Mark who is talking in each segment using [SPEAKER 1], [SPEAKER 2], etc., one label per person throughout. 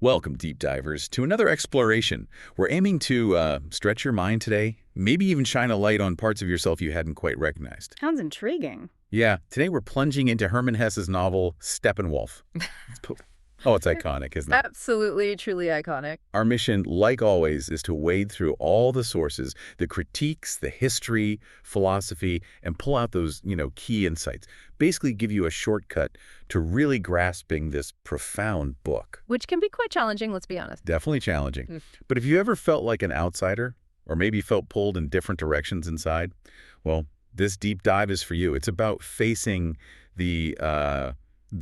[SPEAKER 1] Welcome, deep divers, to another exploration. We're aiming to stretch your mind today, maybe even shine a light on parts of yourself you hadn't quite recognized.
[SPEAKER 2] Sounds intriguing.
[SPEAKER 1] Yeah, today we're plunging into Hermann Hesse's novel, Steppenwolf. Oh, it's iconic, isn't it?
[SPEAKER 2] Absolutely, truly iconic.
[SPEAKER 1] Our mission, like always, is to wade through all the sources, the critiques, the history, philosophy, and pull out those, key insights. Basically give you a shortcut to really grasping this profound book.
[SPEAKER 2] Which can be quite challenging, let's be honest.
[SPEAKER 1] Definitely challenging. But if you ever felt like an outsider, or maybe felt pulled in different directions inside, well, this deep dive is for you. It's about facing the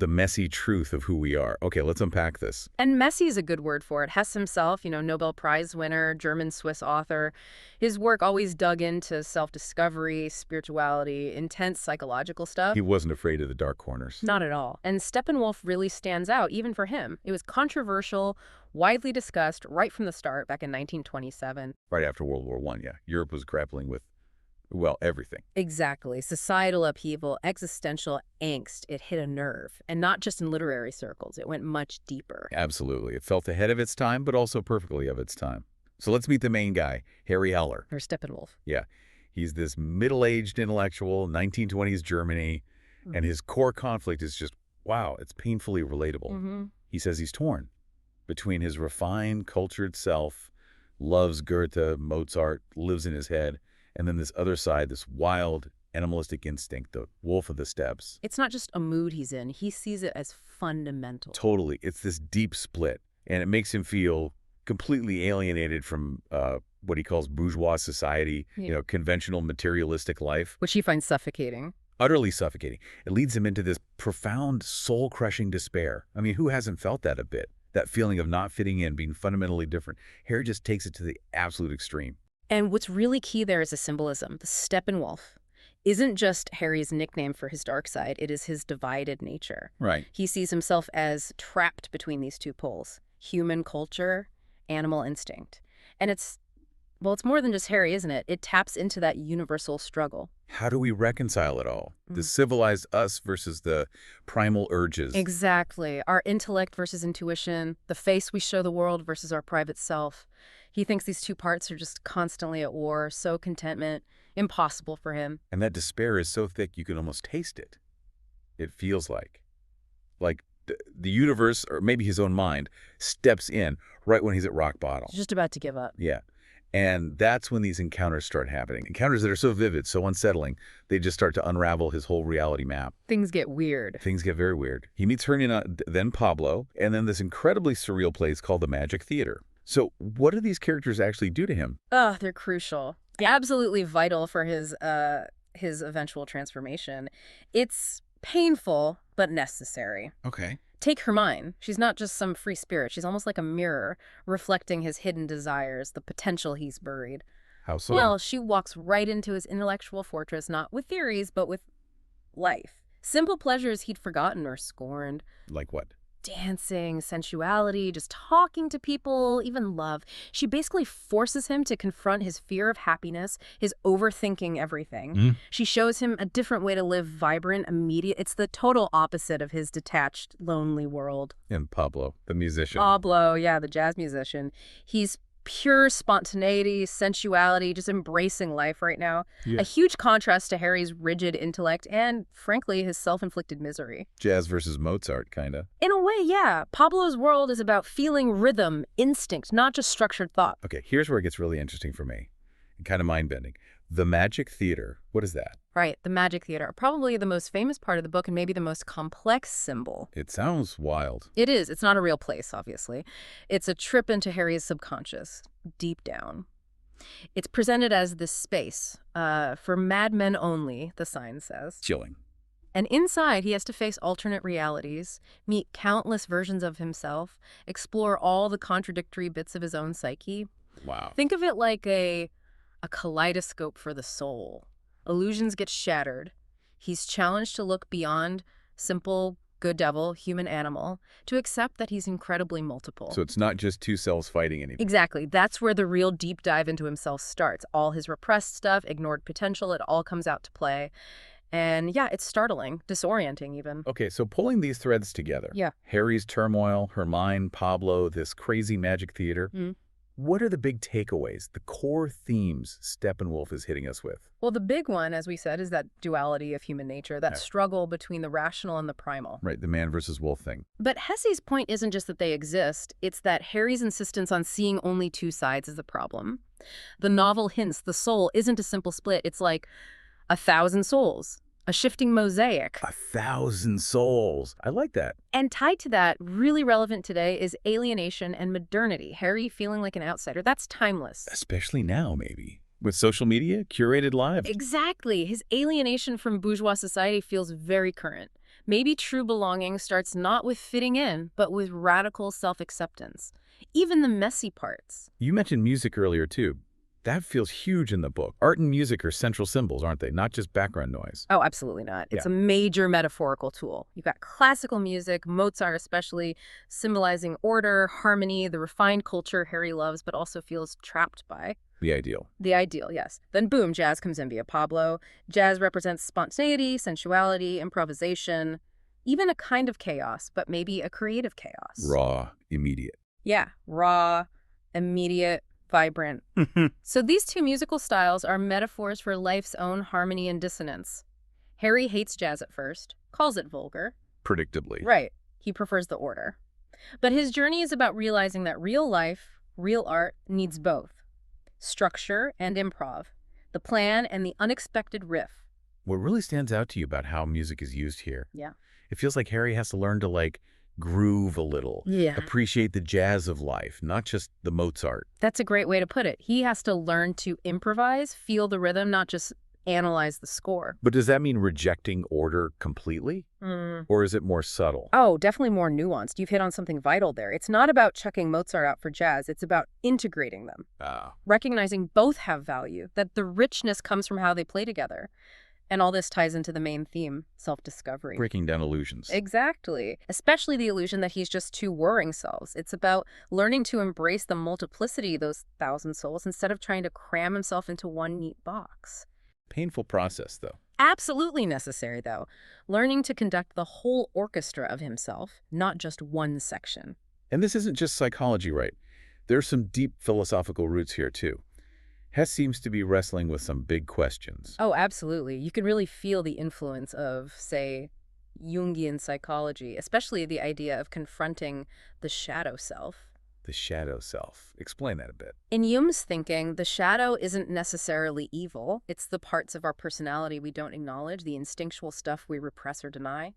[SPEAKER 1] messy truth of who we are. Okay, let's unpack this.
[SPEAKER 2] And messy is a good word for it. Hesse himself, Nobel Prize winner, German-Swiss author. His work always dug into self-discovery, spirituality, intense psychological stuff.
[SPEAKER 1] He wasn't afraid of the dark corners.
[SPEAKER 2] Not at all. And Steppenwolf really stands out, even for him. It was controversial, widely discussed right from the start back in 1927.
[SPEAKER 1] Right after World War I, yeah. Europe was grappling with, well, everything.
[SPEAKER 2] Exactly. Societal upheaval, existential angst. It hit a nerve. And not just in literary circles. It went much deeper.
[SPEAKER 1] Absolutely. It felt ahead of its time, but also perfectly of its time. So let's meet the main guy, Harry Heller.
[SPEAKER 2] Or Steppenwolf.
[SPEAKER 1] Yeah. He's this middle-aged intellectual, 1920s Germany, and his core conflict is just, wow, it's painfully relatable. He says he's torn between his refined, cultured self, loves Goethe, Mozart, lives in his head, and then this other side, this wild, animalistic instinct, the wolf of the steppes.
[SPEAKER 2] It's not just a mood he's in. He sees it as fundamental.
[SPEAKER 1] Totally. It's this deep split, and it makes him feel completely alienated from what he calls bourgeois society, conventional materialistic life.
[SPEAKER 2] Which he finds suffocating.
[SPEAKER 1] Utterly suffocating. It leads him into this profound, soul-crushing despair. I mean, who hasn't felt that a bit? That feeling of not fitting in, being fundamentally different. Harry just takes it to the absolute extreme.
[SPEAKER 2] And what's really key there is the symbolism. The Steppenwolf isn't just Harry's nickname for his dark side. It is his divided nature.
[SPEAKER 1] Right.
[SPEAKER 2] He sees himself as trapped between these two poles, human culture, animal instinct. And it's more than just Harry, isn't it? It taps into that universal struggle.
[SPEAKER 1] How do we reconcile it all? The civilized us versus the primal urges.
[SPEAKER 2] Exactly. Our intellect versus intuition, the face we show the world versus our private self. He thinks these two parts are just constantly at war, so contentment, impossible for him.
[SPEAKER 1] And that despair is so thick you can almost taste it. It feels like the universe, or maybe his own mind, steps in right when he's at rock bottom.
[SPEAKER 2] He's just about to give up.
[SPEAKER 1] Yeah. And that's when these encounters start happening. Encounters that are so vivid, so unsettling, they just start to unravel his whole reality map.
[SPEAKER 2] Things get weird.
[SPEAKER 1] Things get very weird. He meets Hermann, then Pablo, and then this incredibly surreal place called the Magic Theater. So what do these characters actually do to him?
[SPEAKER 2] Oh, they're crucial. Absolutely vital for his eventual transformation. It's painful, but necessary.
[SPEAKER 1] Okay.
[SPEAKER 2] Take Hermione. She's not just some free spirit. She's almost like a mirror, reflecting his hidden desires, the potential he's buried.
[SPEAKER 1] How so?
[SPEAKER 2] Well, she walks right into his intellectual fortress, not with theories, but with life. Simple pleasures he'd forgotten or scorned.
[SPEAKER 1] Like what?
[SPEAKER 2] Dancing, sensuality, just talking to people, even love. She basically forces him to confront his fear of happiness, his overthinking everything. She shows him a different way to live, vibrant, immediate. It's the total opposite of his detached, lonely world.
[SPEAKER 1] And Pablo, the musician.
[SPEAKER 2] Pablo, yeah, the jazz musician. He's pure spontaneity, sensuality, just embracing life right now.
[SPEAKER 1] Yeah.
[SPEAKER 2] A huge contrast to Harry's rigid intellect and, frankly, his self-inflicted misery.
[SPEAKER 1] Jazz versus Mozart, kind of.
[SPEAKER 2] In a way, yeah. Pablo's world is about feeling rhythm, instinct, not just structured thought.
[SPEAKER 1] Okay, here's where it gets really interesting for me, and kind of mind-bending. The Magic Theater, what is that?
[SPEAKER 2] Right, the Magic Theater. Probably the most famous part of the book and maybe the most complex symbol.
[SPEAKER 1] It sounds wild.
[SPEAKER 2] It is. It's not a real place, obviously. It's a trip into Harry's subconscious, deep down. It's presented as this space, for madmen only, the sign says.
[SPEAKER 1] Chilling.
[SPEAKER 2] And inside, he has to face alternate realities, meet countless versions of himself, explore all the contradictory bits of his own psyche.
[SPEAKER 1] Wow.
[SPEAKER 2] Think of it like a kaleidoscope for the soul. Illusions get shattered. He's challenged to look beyond simple, good devil, human animal, to accept that he's incredibly multiple.
[SPEAKER 1] So it's not just two selves fighting anymore.
[SPEAKER 2] Exactly. That's where the real deep dive into himself starts. All his repressed stuff, ignored potential, it all comes out to play. And yeah, it's startling, disorienting even.
[SPEAKER 1] Okay, so pulling these threads together.
[SPEAKER 2] Yeah.
[SPEAKER 1] Harry's turmoil, Hermione, Pablo, this crazy magic theater. What are the big takeaways, the core themes Steppenwolf is hitting us with?
[SPEAKER 2] Well, the big one, as we said, is that duality of human nature, that struggle between the rational and the primal.
[SPEAKER 1] Right, the man versus wolf thing.
[SPEAKER 2] But Hesse's point isn't just that they exist, it's that Harry's insistence on seeing only two sides is the problem. The novel hints the soul isn't a simple split, it's like 1,000 souls, a shifting mosaic.
[SPEAKER 1] 1,000 souls. I like that.
[SPEAKER 2] And tied to that, really relevant today, is alienation and modernity. Harry feeling like an outsider. That's timeless.
[SPEAKER 1] Especially now, maybe. With social media, curated lives.
[SPEAKER 2] Exactly. His alienation from bourgeois society feels very current. Maybe true belonging starts not with fitting in, but with radical self-acceptance. Even the messy parts.
[SPEAKER 1] You mentioned music earlier, too. That feels huge in the book. Art and music are central symbols, aren't they? Not just background noise.
[SPEAKER 2] Oh, absolutely not. It's a major metaphorical tool. You've got classical music, Mozart especially, symbolizing order, harmony, the refined culture Harry loves but also feels trapped by.
[SPEAKER 1] The ideal.
[SPEAKER 2] The ideal, yes. Then boom, jazz comes in via Pablo. Jazz represents spontaneity, sensuality, improvisation, even a kind of chaos, but maybe a creative chaos.
[SPEAKER 1] Raw, immediate.
[SPEAKER 2] Yeah, raw, immediate, vibrant. So these two musical styles are metaphors for life's own harmony and dissonance. Harry hates jazz at first, calls it vulgar.
[SPEAKER 1] Predictably.
[SPEAKER 2] Right. He prefers the order. But his journey is about realizing that real life, real art, needs both. Structure and improv. The plan and the unexpected riff.
[SPEAKER 1] What really stands out to you about how music is used here?
[SPEAKER 2] Yeah.
[SPEAKER 1] It feels like Harry has to learn to, groove a little.
[SPEAKER 2] Yeah.
[SPEAKER 1] Appreciate the jazz of life, not just the Mozart.
[SPEAKER 2] That's a great way to put it. He has to learn to improvise, feel the rhythm, not just analyze the score.
[SPEAKER 1] But does that mean rejecting order completely? Or is it more subtle?
[SPEAKER 2] Oh, definitely more nuanced. You've hit on something vital there. It's not about chucking Mozart out for jazz. It's about integrating them. Recognizing both have value, that the richness comes from how they play together. And all this ties into the main theme, self-discovery.
[SPEAKER 1] Breaking down illusions.
[SPEAKER 2] Exactly. Especially the illusion that he's just two warring selves. It's about learning to embrace the multiplicity of those 1,000 souls instead of trying to cram himself into one neat box.
[SPEAKER 1] Painful process, though.
[SPEAKER 2] Absolutely necessary, though. Learning to conduct the whole orchestra of himself, not just one section.
[SPEAKER 1] And this isn't just psychology, right? There's some deep philosophical roots here, too. Hesse seems to be wrestling with some big questions.
[SPEAKER 2] Oh, absolutely. You can really feel the influence of, say, Jungian psychology, especially the idea of confronting the shadow self.
[SPEAKER 1] The shadow self. Explain that a bit.
[SPEAKER 2] In Jung's thinking, the shadow isn't necessarily evil. It's the parts of our personality we don't acknowledge, the instinctual stuff we repress or deny.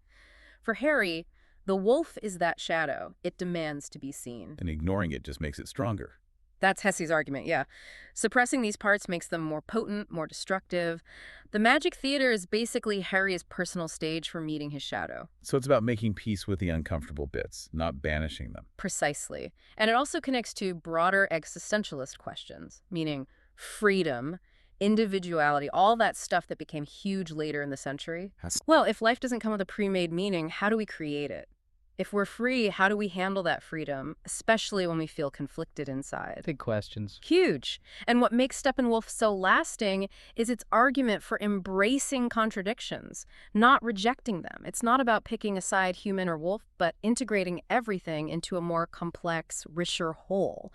[SPEAKER 2] For Harry, the wolf is that shadow. It demands to be seen.
[SPEAKER 1] And ignoring it just makes it stronger.
[SPEAKER 2] That's Hesse's argument, yeah. Suppressing these parts makes them more potent, more destructive. The magic theater is basically Harry's personal stage for meeting his shadow.
[SPEAKER 1] So it's about making peace with the uncomfortable bits, not banishing them.
[SPEAKER 2] Precisely. And it also connects to broader existentialist questions, meaning freedom, individuality, all that stuff that became huge later in the century. Well, if life doesn't come with a pre-made meaning, how do we create it? If we're free, how do we handle that freedom, especially when we feel conflicted inside?
[SPEAKER 3] Big questions.
[SPEAKER 2] Huge. And what makes Steppenwolf so lasting is its argument for embracing contradictions, not rejecting them. It's not about picking a side, human or wolf, but integrating everything into a more complex, richer whole.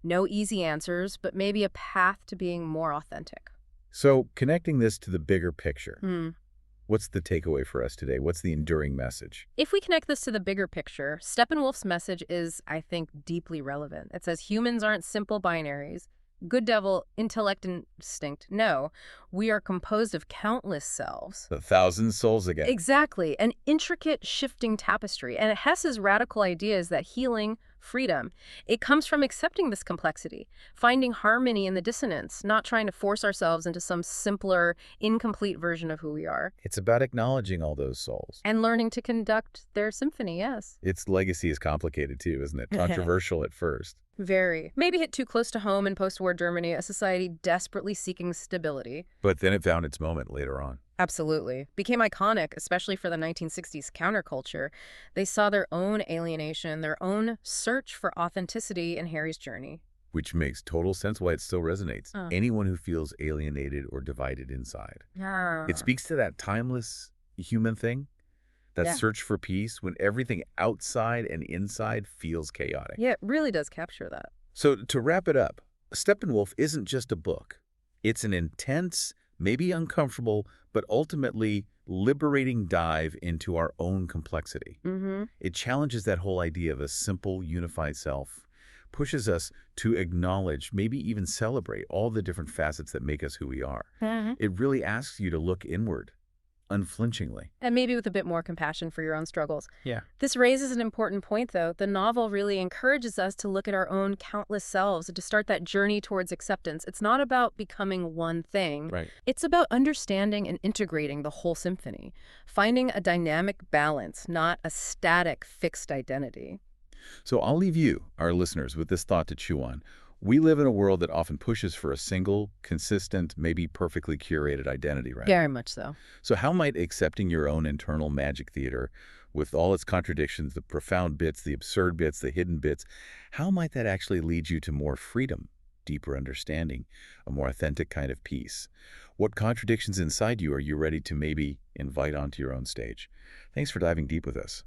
[SPEAKER 2] No easy answers, but maybe a path to being more authentic.
[SPEAKER 1] So connecting this to the bigger picture. What's the takeaway for us today? What's the enduring message?
[SPEAKER 2] If we connect this to the bigger picture, Steppenwolf's message is, I think, deeply relevant. It says humans aren't simple binaries. Good devil, intellect, instinct. No, we are composed of countless selves.
[SPEAKER 1] 1,000 souls again.
[SPEAKER 2] Exactly. An intricate, shifting tapestry. And Hesse's radical idea is that healing, freedom, it comes from accepting this complexity, finding harmony in the dissonance, not trying to force ourselves into some simpler, incomplete version of who we are.
[SPEAKER 1] It's about acknowledging all those souls.
[SPEAKER 2] And learning to conduct their symphony, yes.
[SPEAKER 1] Its legacy is complicated too, isn't it? Controversial at first.
[SPEAKER 2] Very. Maybe hit too close to home in post-war Germany, a society desperately seeking stability.
[SPEAKER 1] But then it found its moment later on.
[SPEAKER 2] Absolutely. Became iconic, especially for the 1960s counterculture. They saw their own alienation, their own search for authenticity in Harry's journey.
[SPEAKER 1] Which makes total sense why it still resonates. Anyone who feels alienated or divided inside.
[SPEAKER 2] Yeah.
[SPEAKER 1] It speaks to that timeless human thing, that search for peace when everything outside and inside feels chaotic.
[SPEAKER 2] Yeah, it really does capture that.
[SPEAKER 1] So to wrap it up, Steppenwolf isn't just a book. It's an intense, maybe uncomfortable, but ultimately liberating dive into our own complexity. It challenges that whole idea of a simple, unified self, pushes us to acknowledge, maybe even celebrate all the different facets that make us who we are. It really asks you to look inward, unflinchingly.
[SPEAKER 2] And maybe with a bit more compassion for your own struggles.
[SPEAKER 1] Yeah.
[SPEAKER 2] This raises an important point, though. The novel really encourages us to look at our own countless selves and to start that journey towards acceptance. It's not about becoming one thing.
[SPEAKER 1] Right.
[SPEAKER 2] It's about understanding and integrating the whole symphony, finding a dynamic balance, not a static, fixed identity.
[SPEAKER 1] So I'll leave you, our listeners, with this thought to chew on. We live in a world that often pushes for a single, consistent, maybe perfectly curated identity, right?
[SPEAKER 2] Very much so.
[SPEAKER 1] So how might accepting your own internal magic theater, with all its contradictions, the profound bits, the absurd bits, the hidden bits, how might that actually lead you to more freedom, deeper understanding, a more authentic kind of peace? What contradictions inside you are you ready to maybe invite onto your own stage? Thanks for diving deep with us.